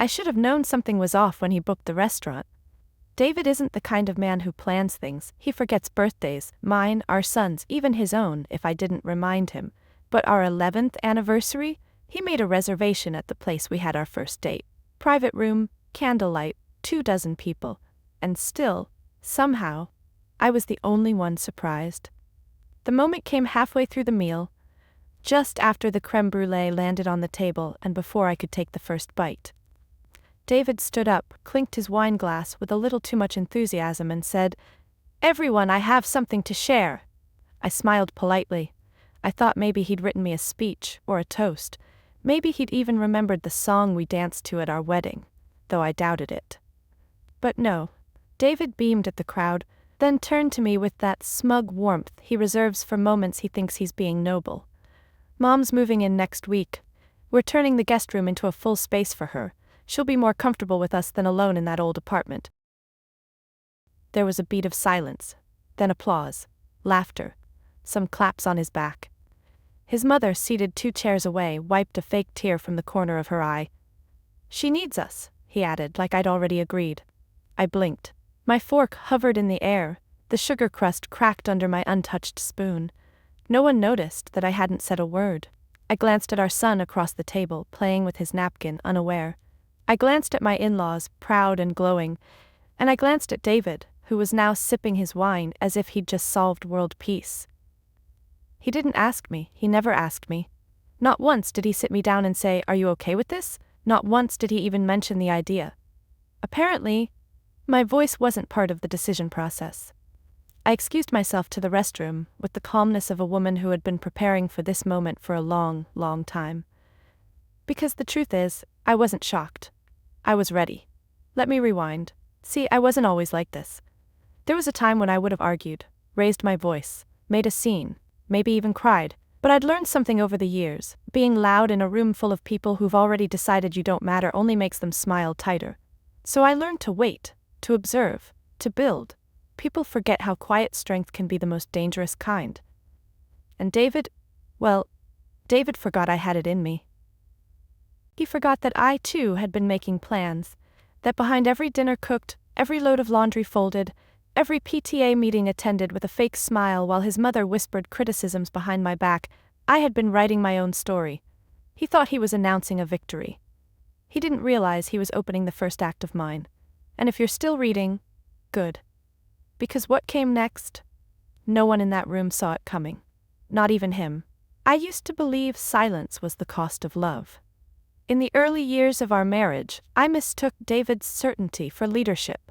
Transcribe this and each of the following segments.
I should have known something was off when he booked the restaurant. David isn't the kind of man who plans things. He forgets birthdays, mine, our son's, even his own, if I didn't remind him. But our 11th anniversary? He made a reservation at the place we had our first date. Private room, candlelight, 24 people. And still, somehow, I was the only one surprised. The moment came halfway through the meal, just after the creme brulee landed on the table and before I could take the first bite. David stood up, clinked his wine glass with a little too much enthusiasm and said, "Everyone, I have something to share." I smiled politely. I thought maybe he'd written me a speech or a toast. Maybe he'd even remembered the song we danced to at our wedding, though I doubted it. But no. David beamed at the crowd, then turned to me with that smug warmth he reserves for moments he thinks he's being noble. "Mom's moving in next week. We're turning the guest room into a full space for her. She'll be more comfortable with us than alone in that old apartment." There was a beat of silence, then applause, laughter, some claps on his back. His mother, seated 2 chairs away, wiped a fake tear from the corner of her eye. "She needs us," he added, like I'd already agreed. I blinked. My fork hovered in the air, the sugar crust cracked under my untouched spoon. No one noticed that I hadn't said a word. I glanced at our son across the table, playing with his napkin, unaware. I glanced at my in-laws, proud and glowing, and I glanced at David, who was now sipping his wine as if he'd just solved world peace. He didn't ask me, he never asked me. Not once did he sit me down and say, "Are you okay with this?" Not once did he even mention the idea. Apparently, my voice wasn't part of the decision process. I excused myself to the restroom with the calmness of a woman who had been preparing for this moment for a long, long time. Because the truth is, I wasn't shocked. I was ready. Let me rewind. See, I wasn't always like this. There was a time when I would have argued, raised my voice, made a scene, maybe even cried, but I'd learned something over the years. Being loud in a room full of people who've already decided you don't matter only makes them smile tighter. So I learned to wait, to observe, to build. People forget how quiet strength can be the most dangerous kind. And David forgot I had it in me. He forgot that I, too, had been making plans, that behind every dinner cooked, every load of laundry folded, every PTA meeting attended with a fake smile while his mother whispered criticisms behind my back, I had been writing my own story. He thought he was announcing a victory. He didn't realize he was opening the first act of mine. And if you're still reading, good. Because what came next? No one in that room saw it coming. Not even him. I used to believe silence was the cost of love. In the early years of our marriage, I mistook David's certainty for leadership.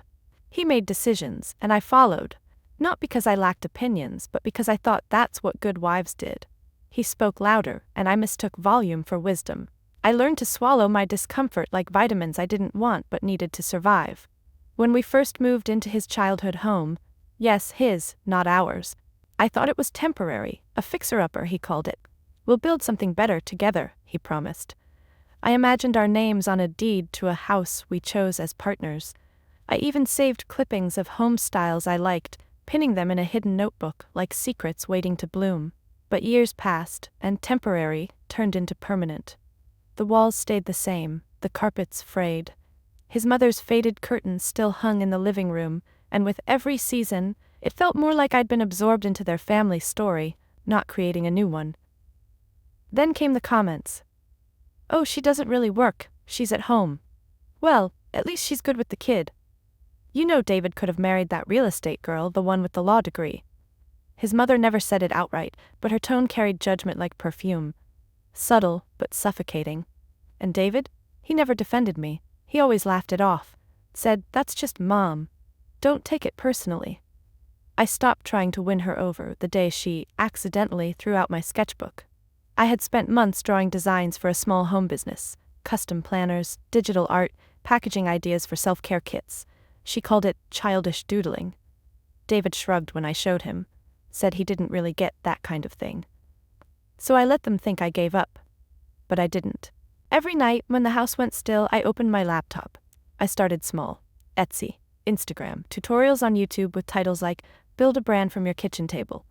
He made decisions, and I followed, not because I lacked opinions, but because I thought that's what good wives did. He spoke louder, and I mistook volume for wisdom. I learned to swallow my discomfort like vitamins I didn't want but needed to survive. When we first moved into his childhood home, yes, his, not ours, I thought it was temporary, a fixer-upper, he called it. "We'll build something better together," he promised. I imagined our names on a deed to a house we chose as partners. I even saved clippings of home styles I liked, pinning them in a hidden notebook like secrets waiting to bloom. But years passed, and temporary turned into permanent. The walls stayed the same, the carpets frayed. His mother's faded curtains still hung in the living room, and with every season, it felt more like I'd been absorbed into their family story, not creating a new one. Then came the comments. "Oh, she doesn't really work, she's at home. Well, at least she's good with the kid. You know David could have married that real estate girl, the one with the law degree." His mother never said it outright, but her tone carried judgment like perfume. Subtle, but suffocating. And David? He never defended me. He always laughed it off. Said, "That's just Mom. Don't take it personally." I stopped trying to win her over the day she accidentally threw out my sketchbook. I had spent months drawing designs for a small home business, custom planners, digital art, packaging ideas for self-care kits. She called it childish doodling. David shrugged when I showed him, said he didn't really get that kind of thing. So I let them think I gave up. But I didn't. Every night, when the house went still, I opened my laptop. I started small. Etsy, Instagram, tutorials on YouTube with titles like, "Build a brand from your kitchen table."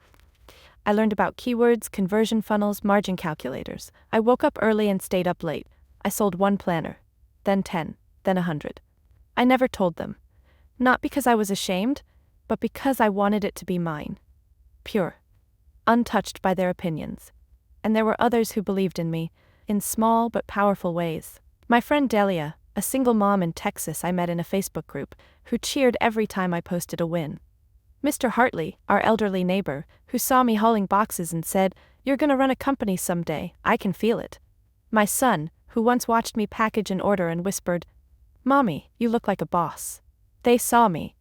I learned about keywords, conversion funnels, margin calculators. I woke up early and stayed up late. I sold 1 planner, then 10, then 100. I never told them. Not because I was ashamed, but because I wanted it to be mine. Pure. Untouched by their opinions. And there were others who believed in me, in small but powerful ways. My friend Delia, a single mom in Texas I met in a Facebook group, who cheered every time I posted a win. Mr. Hartley, our elderly neighbor, who saw me hauling boxes and said, "You're gonna run a company someday, I can feel it." My son, who once watched me package an order and whispered, "Mommy, you look like a boss." They saw me.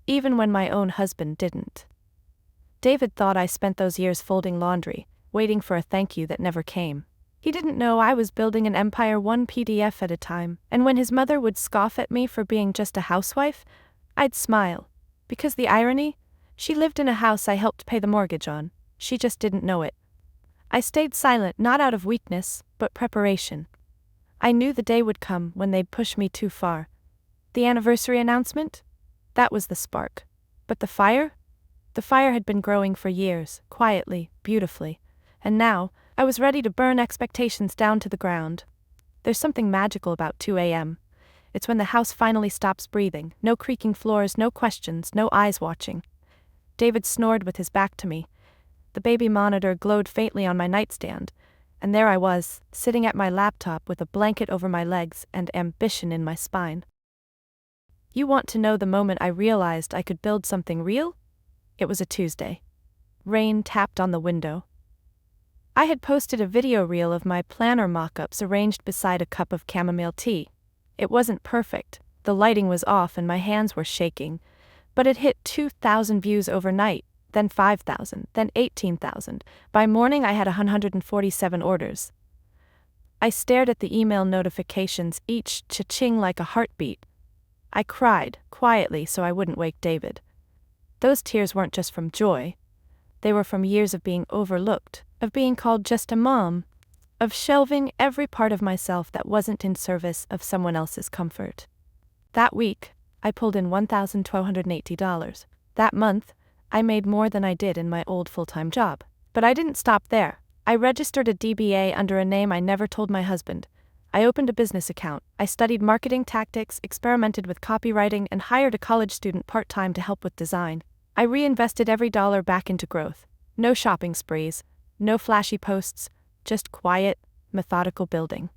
Even when my own husband didn't. David thought I spent those years folding laundry, waiting for a thank you that never came. He didn't know I was building an empire one PDF at a time, and when his mother would scoff at me for being just a housewife, I'd smile. Because the irony? She lived in a house I helped pay the mortgage on. She just didn't know it. I stayed silent not out of weakness, but preparation. I knew the day would come when they'd push me too far. The anniversary announcement? That was the spark. But the fire? The fire had been growing for years, quietly, beautifully. And now, I was ready to burn expectations down to the ground. There's something magical about 2 a.m. It's when the house finally stops breathing, no creaking floors, no questions, no eyes watching. David snored with his back to me. The baby monitor glowed faintly on my nightstand, and there I was, sitting at my laptop with a blanket over my legs and ambition in my spine. You want to know the moment I realized I could build something real? It was a Tuesday. Rain tapped on the window. I had posted a video reel of my planner mock-ups arranged beside a cup of chamomile tea. It wasn't perfect, the lighting was off and my hands were shaking, but it hit 2,000 views overnight, then 5,000, then 18,000. By morning I had 147 orders. I stared at the email notifications, each cha-ching like a heartbeat. I cried, quietly so I wouldn't wake David. Those tears weren't just from joy. They were from years of being overlooked, of being called just a mom, of shelving every part of myself that wasn't in service of someone else's comfort. That week, I pulled in $1,280. That month, I made more than I did in my old full-time job. But I didn't stop there. I registered a DBA under a name I never told my husband. I opened a business account. I studied marketing tactics, experimented with copywriting, and hired a college student part-time to help with design. I reinvested every dollar back into growth. No shopping sprees, no flashy posts, just quiet, methodical building.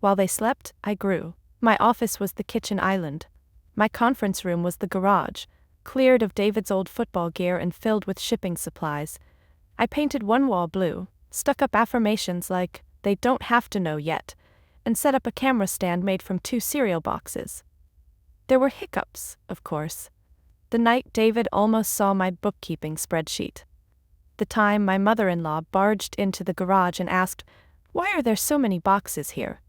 While they slept, I grew. My office was the kitchen island. My conference room was the garage, cleared of David's old football gear and filled with shipping supplies. I painted one wall blue, stuck up affirmations like, "They don't have to know yet," and set up a camera stand made from 2 cereal boxes. There were hiccups, of course. The night David almost saw my bookkeeping spreadsheet. The time my mother-in-law barged into the garage and asked, "Why are there so many boxes here?"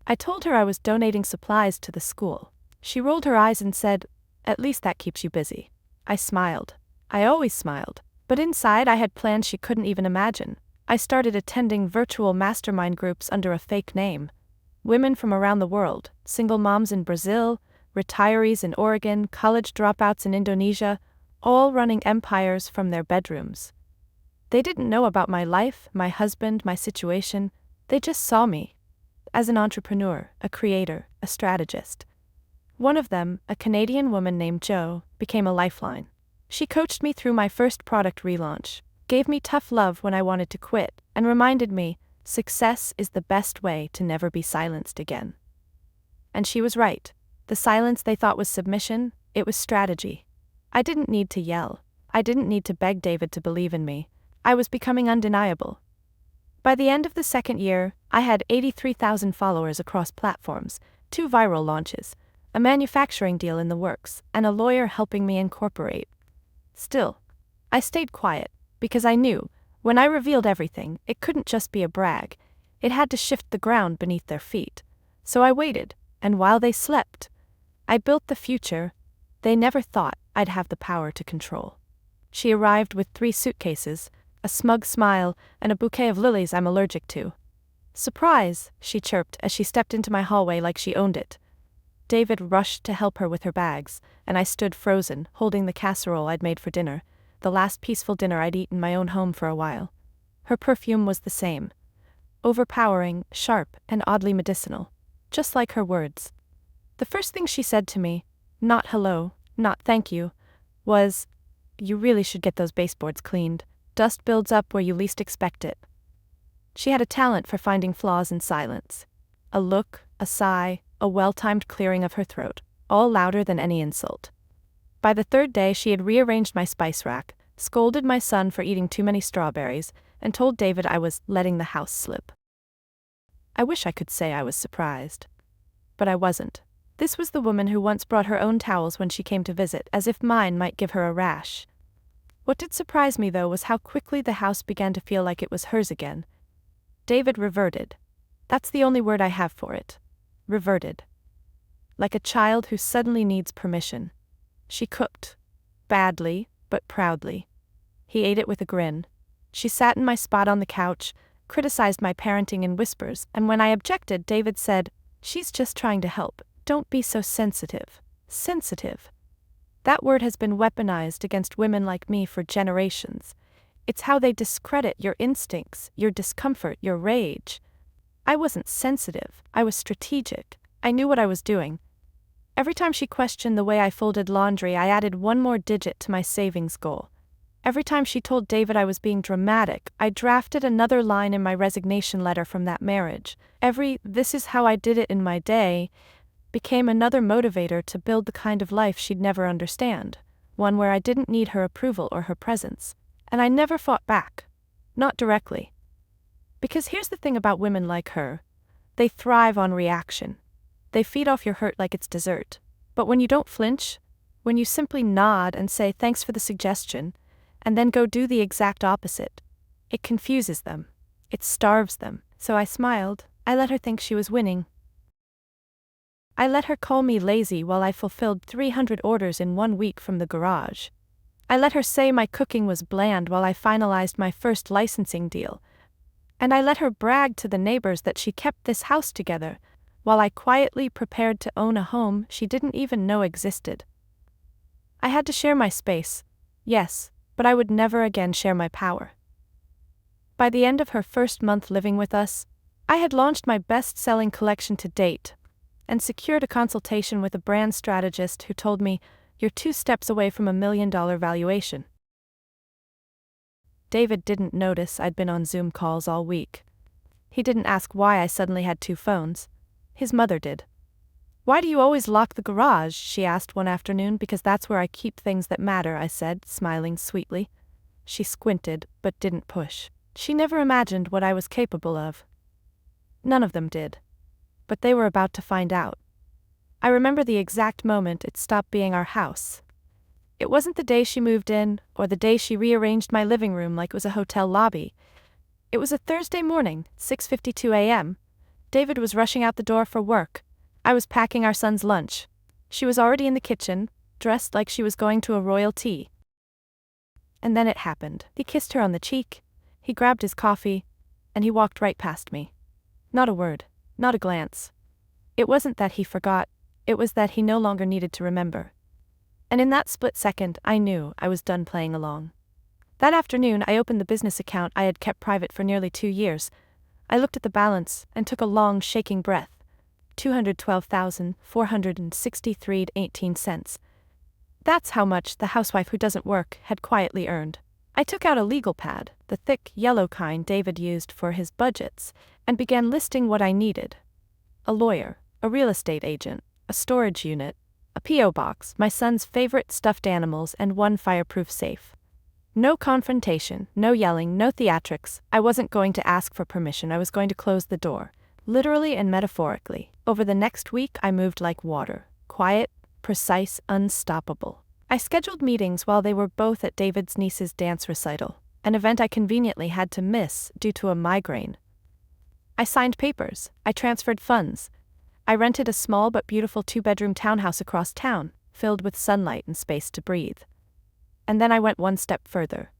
I told her I was donating supplies to the school. She rolled her eyes and said, "At least that keeps you busy." I smiled. I always smiled. But inside I had plans she couldn't even imagine. I started attending virtual mastermind groups under a fake name. Women from around the world, single moms in Brazil, retirees in Oregon, college dropouts in Indonesia, all running empires from their bedrooms. They didn't know about my life, my husband, my situation. They just saw me as an entrepreneur, a creator, a strategist. One of them, a Canadian woman named Jo, became a lifeline. She coached me through my first product relaunch, gave me tough love when I wanted to quit, and reminded me, success is the best way to never be silenced again. And she was right. The silence they thought was submission, it was strategy. I didn't need to yell. I didn't need to beg David to believe in me. I was becoming undeniable. By the end of the second year, I had 83,000 followers across platforms, 2 viral launches, a manufacturing deal in the works, and a lawyer helping me incorporate. Still, I stayed quiet, because I knew, when I revealed everything, it couldn't just be a brag. It had to shift the ground beneath their feet. So I waited, and while they slept, I built the future they never thought I'd have the power to control. She arrived with 3 suitcases, a smug smile, and a bouquet of lilies I'm allergic to. "Surprise," she chirped as she stepped into my hallway like she owned it. David rushed to help her with her bags, and I stood frozen, holding the casserole I'd made for dinner, the last peaceful dinner I'd eaten in my own home for a while. Her perfume was the same. Overpowering, sharp, and oddly medicinal. Just like her words. The first thing she said to me, not hello, not thank you, was, "You really should get those baseboards cleaned. Dust builds up where you least expect it." She had a talent for finding flaws in silence. A look, a sigh, a well-timed clearing of her throat, all louder than any insult. By the third day she had rearranged my spice rack, scolded my son for eating too many strawberries, and told David I was letting the house slip. I wish I could say I was surprised. But I wasn't. This was the woman who once brought her own towels when she came to visit, as if mine might give her a rash. What did surprise me, though, was how quickly the house began to feel like it was hers again. David reverted. That's the only word I have for it. Reverted. Like a child who suddenly needs permission. She cooked. Badly, but proudly. He ate it with a grin. She sat in my spot on the couch, criticized my parenting in whispers, and when I objected, David said, "She's just trying to help. Don't be so sensitive." Sensitive. That word has been weaponized against women like me for generations. It's how they discredit your instincts, your discomfort, your rage. I wasn't sensitive, I was strategic. I knew what I was doing. Every time she questioned the way I folded laundry, I added one more digit to my savings goal. Every time she told David I was being dramatic, I drafted another line in my resignation letter from that marriage. Every "this is how I did it in my day" became another motivator to build the kind of life she'd never understand, one where I didn't need her approval or her presence. And I never fought back. Not directly. Because here's the thing about women like her. They thrive on reaction. They feed off your hurt like it's dessert. But when you don't flinch, when you simply nod and say thanks for the suggestion, and then go do the exact opposite, it confuses them. It starves them. So I smiled. I let her think she was winning. I let her call me lazy while I fulfilled 300 orders in 1 week from the garage. I let her say my cooking was bland while I finalized my first licensing deal. And I let her brag to the neighbors that she kept this house together, while I quietly prepared to own a home she didn't even know existed. I had to share my space, yes, but I would never again share my power. By the end of her first month living with us, I had launched my best-selling collection to date, and secured a consultation with a brand strategist who told me, "You're 2 steps away from $1 million valuation." David didn't notice I'd been on Zoom calls all week. He didn't ask why I suddenly had 2 phones. His mother did. "Why do you always lock the garage?" she asked one afternoon. "Because that's where I keep things that matter," I said, smiling sweetly. She squinted, but didn't push. She never imagined what I was capable of. None of them did. But they were about to find out. I remember the exact moment it stopped being our house. It wasn't the day she moved in, or the day she rearranged my living room like it was a hotel lobby. It was a Thursday morning, 6:52 a.m. David was rushing out the door for work. I was packing our son's lunch. She was already in the kitchen, dressed like she was going to a royal tea. And then it happened. He kissed her on the cheek, he grabbed his coffee, and he walked right past me. Not a word, not a glance. It wasn't that he forgot, it was that he no longer needed to remember. And in that split second, I knew I was done playing along. That afternoon, I opened the business account I had kept private for nearly 2 years. I looked at the balance and took a long, shaking breath. $212,463.18. That's how much the housewife who doesn't work had quietly earned. I took out a legal pad, the thick, yellow kind David used for his budgets, and began listing what I needed. A lawyer, a real estate agent, a storage unit, a P.O. box, my son's favorite stuffed animals, and 1 fireproof safe. No confrontation, no yelling, no theatrics. I wasn't going to ask for permission, I was going to close the door. Literally and metaphorically. Over the next week I moved like water. Quiet, precise, unstoppable. I scheduled meetings while they were both at David's niece's dance recital, an event I conveniently had to miss due to a migraine. I signed papers, I transferred funds. I rented a small but beautiful 2-bedroom townhouse across town, filled with sunlight and space to breathe. And then I went 1 step further.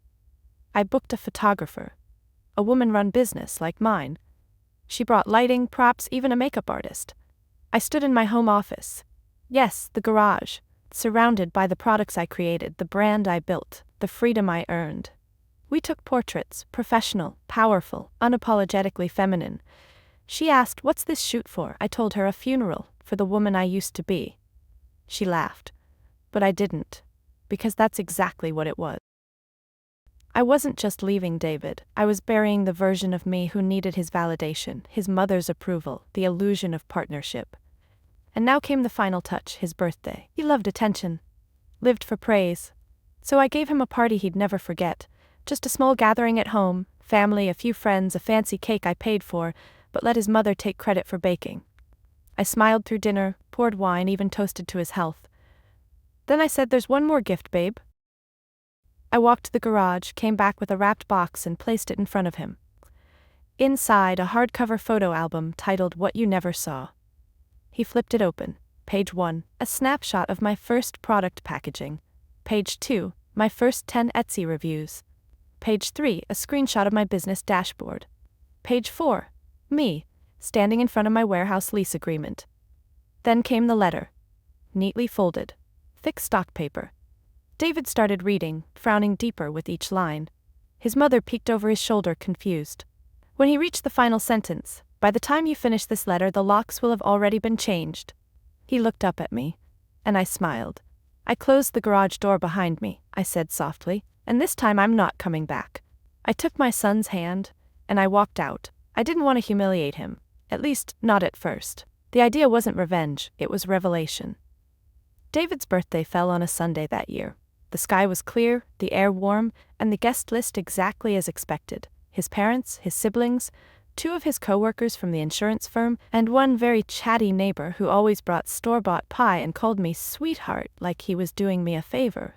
I booked a photographer. A woman-run business like mine. She brought lighting, props, even a makeup artist. I stood in my home office. Yes, the garage. Surrounded by the products I created, the brand I built, the freedom I earned. We took portraits, professional, powerful, unapologetically feminine. She asked, "What's this shoot for?" I told her, "A funeral, for the woman I used to be." She laughed. But I didn't. Because that's exactly what it was. I wasn't just leaving David, I was burying the version of me who needed his validation, his mother's approval, the illusion of partnership. And now came the final touch, his birthday. He loved attention. Lived for praise. So I gave him a party he'd never forget. Just a small gathering at home, family, a few friends, a fancy cake I paid for, but let his mother take credit for baking. I smiled through dinner, poured wine, even toasted to his health. Then I said, "There's one more gift, babe." I walked to the garage, came back with a wrapped box and placed it in front of him. Inside, a hardcover photo album titled "What You Never Saw." He flipped it open. Page 1, a snapshot of my first product packaging. Page 2, my first 10 Etsy reviews. Page 3, a screenshot of my business dashboard. Page 4, me, standing in front of my warehouse lease agreement. Then came the letter. Neatly folded. Thick stock paper. David started reading, frowning deeper with each line. His mother peeked over his shoulder, confused. When he reached the final sentence, "By the time you finish this letter, the locks will have already been changed." He looked up at me, and I smiled. "I closed the garage door behind me," I said softly, "and this time I'm not coming back." I took my son's hand, and I walked out. I didn't want to humiliate him, at least not at first. The idea wasn't revenge, it was revelation. David's birthday fell on a Sunday that year. The sky was clear, the air warm, and the guest list exactly as expected. His parents, his siblings, 2 of his co-workers from the insurance firm, and one very chatty neighbor who always brought store-bought pie and called me sweetheart like he was doing me a favor.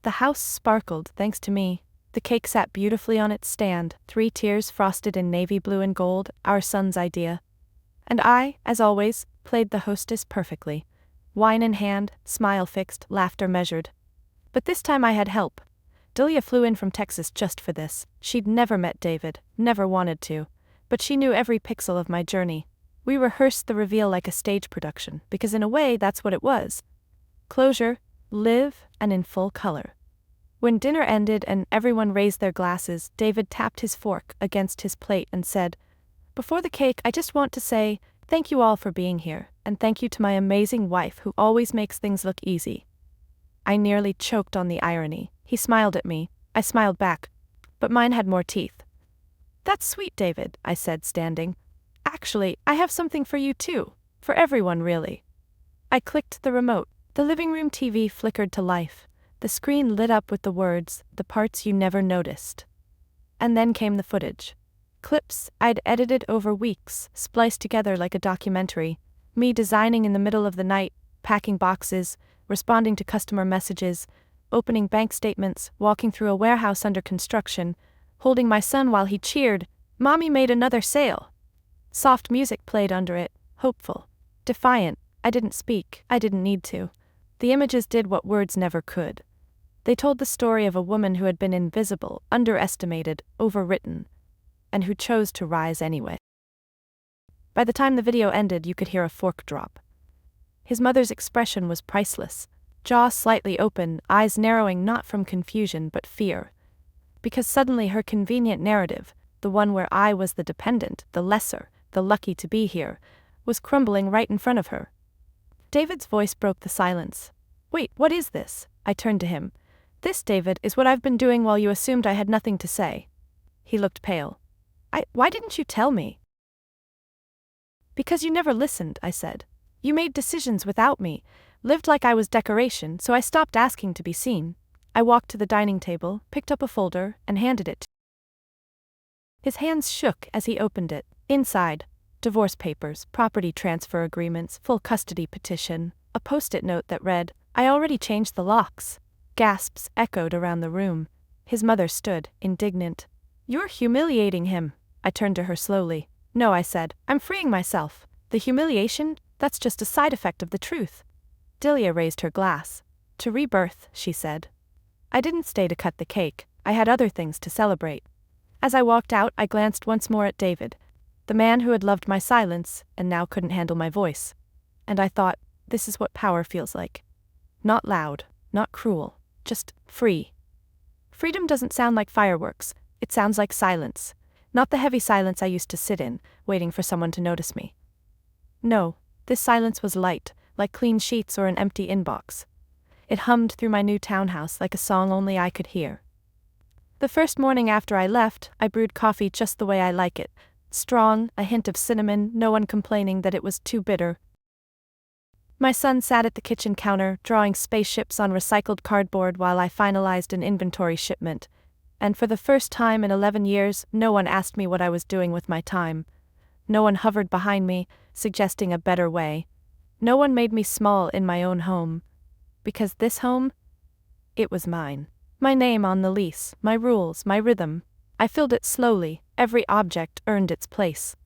The house sparkled thanks to me. The cake sat beautifully on its stand, 3 tiers frosted in navy blue and gold, our son's idea. And I, as always, played the hostess perfectly. Wine in hand, smile fixed, laughter measured. But this time I had help. Delia flew in from Texas just for this. She'd never met David, never wanted to. But she knew every pixel of my journey. We rehearsed the reveal like a stage production, because in a way that's what it was. Closure, live, and in full color. When dinner ended and everyone raised their glasses, David tapped his fork against his plate and said, "Before the cake, I just want to say, thank you all for being here, and thank you to my amazing wife who always makes things look easy." I nearly choked on the irony. He smiled at me. I smiled back. But mine had more teeth. "That's sweet, David," I said, standing. "Actually, I have something for you too. For everyone, really." I clicked the remote. The living room TV flickered to life. The screen lit up with the words, "The parts you never noticed." And then came the footage. Clips I'd edited over weeks, spliced together like a documentary. Me designing in the middle of the night, packing boxes, responding to customer messages, opening bank statements, walking through a warehouse under construction, holding my son while he cheered, "Mommy made another sale." Soft music played under it, hopeful, defiant. I didn't speak, I didn't need to. The images did what words never could. They told the story of a woman who had been invisible, underestimated, overwritten, and who chose to rise anyway. By the time the video ended, you could hear a fork drop. His mother's expression was priceless. Jaw slightly open, eyes narrowing not from confusion but fear. Because suddenly her convenient narrative, the one where I was the dependent, the lesser, the lucky to be here, was crumbling right in front of her. David's voice broke the silence. "Wait, what is this?" I turned to him. "This, David, is what I've been doing while you assumed I had nothing to say." He looked pale. Why didn't you tell me?" "Because you never listened," I said. "You made decisions without me, lived like I was decoration, so I stopped asking to be seen." I walked to the dining table, picked up a folder, and handed it to him. His hands shook as he opened it. Inside, divorce papers, property transfer agreements, full custody petition, a post-it note that read, "I already changed the locks." Gasps echoed around the room. His mother stood, indignant. "You're humiliating him." I turned to her slowly. "No," I said, "I'm freeing myself. The humiliation, that's just a side effect of the truth." Delia raised her glass. "To rebirth," she said. I didn't stay to cut the cake. I had other things to celebrate. As I walked out, I glanced once more at David, the man who had loved my silence and now couldn't handle my voice. And I thought, this is what power feels like. Not loud, not cruel, just free. Freedom doesn't sound like fireworks, it sounds like silence. Not the heavy silence I used to sit in, waiting for someone to notice me. No, this silence was light, like clean sheets or an empty inbox. It hummed through my new townhouse like a song only I could hear. The first morning after I left, I brewed coffee just the way I like it. Strong, a hint of cinnamon, no one complaining that it was too bitter. My son sat at the kitchen counter, drawing spaceships on recycled cardboard while I finalized an inventory shipment. And for the first time in 11 years, no one asked me what I was doing with my time. No one hovered behind me, suggesting a better way. No one made me small in my own home. Because this home? It was mine. My name on the lease, my rules, my rhythm. I filled it slowly, every object earned its place.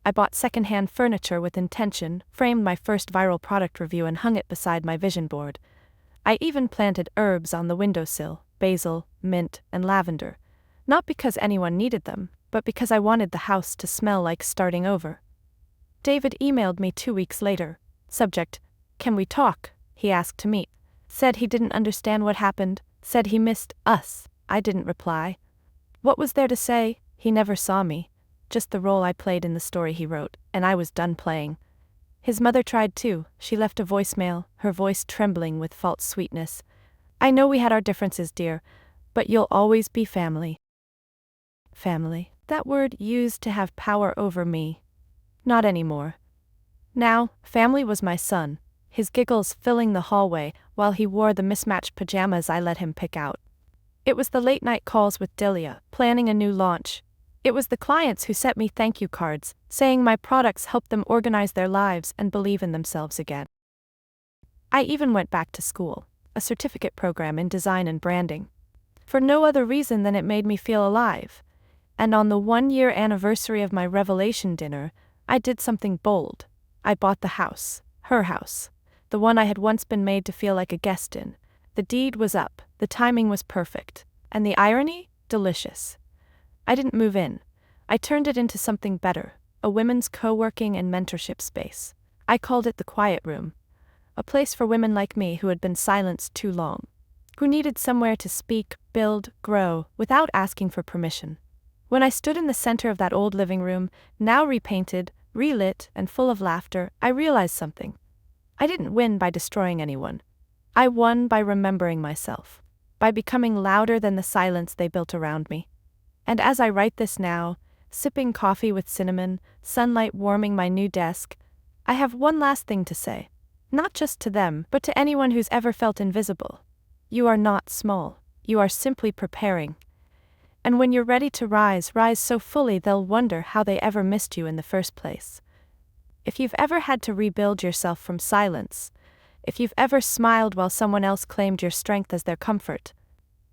I bought secondhand furniture with intention, framed my first viral product review and hung it beside my vision board. I even planted herbs on the windowsill, basil, mint, and lavender. Not because anyone needed them, but because I wanted the house to smell like starting over. David emailed me 2 weeks later. Subject: "Can we talk?" He asked to meet. Said he didn't understand what happened, said he missed us. I didn't reply. What was there to say? He never saw me. Just the role I played in the story he wrote, and I was done playing. His mother tried too. She left a voicemail, her voice trembling with false sweetness. "I know we had our differences, dear, but you'll always be family." Family. That word used to have power over me. Not anymore. Now, family was my son, his giggles filling the hallway while he wore the mismatched pajamas I let him pick out. It was the late-night calls with Delia, planning a new launch. It was the clients who sent me thank you cards, saying my products helped them organize their lives and believe in themselves again. I even went back to school, a certificate program in design and branding. For no other reason than it made me feel alive. And on the 1-year anniversary of my revelation dinner, I did something bold. I bought the house, her house, the one I had once been made to feel like a guest in. The deed was up, the timing was perfect, and the irony? Delicious. I didn't move in. I turned it into something better, a women's co-working and mentorship space. I called it the Quiet Room, a place for women like me who had been silenced too long, who needed somewhere to speak, build, grow, without asking for permission. When I stood in the center of that old living room, now repainted, relit, and full of laughter, I realized something. I didn't win by destroying anyone. I won by remembering myself, by becoming louder than the silence they built around me. And as I write this now, sipping coffee with cinnamon, sunlight warming my new desk, I have one last thing to say. Not just to them, but to anyone who's ever felt invisible. You are not small. You are simply preparing. And when you're ready to rise, rise so fully they'll wonder how they ever missed you in the first place. If you've ever had to rebuild yourself from silence, if you've ever smiled while someone else claimed your strength as their comfort,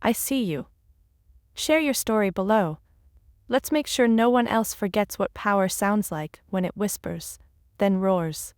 I see you. Share your story below. Let's make sure no one else forgets what power sounds like when it whispers, then roars.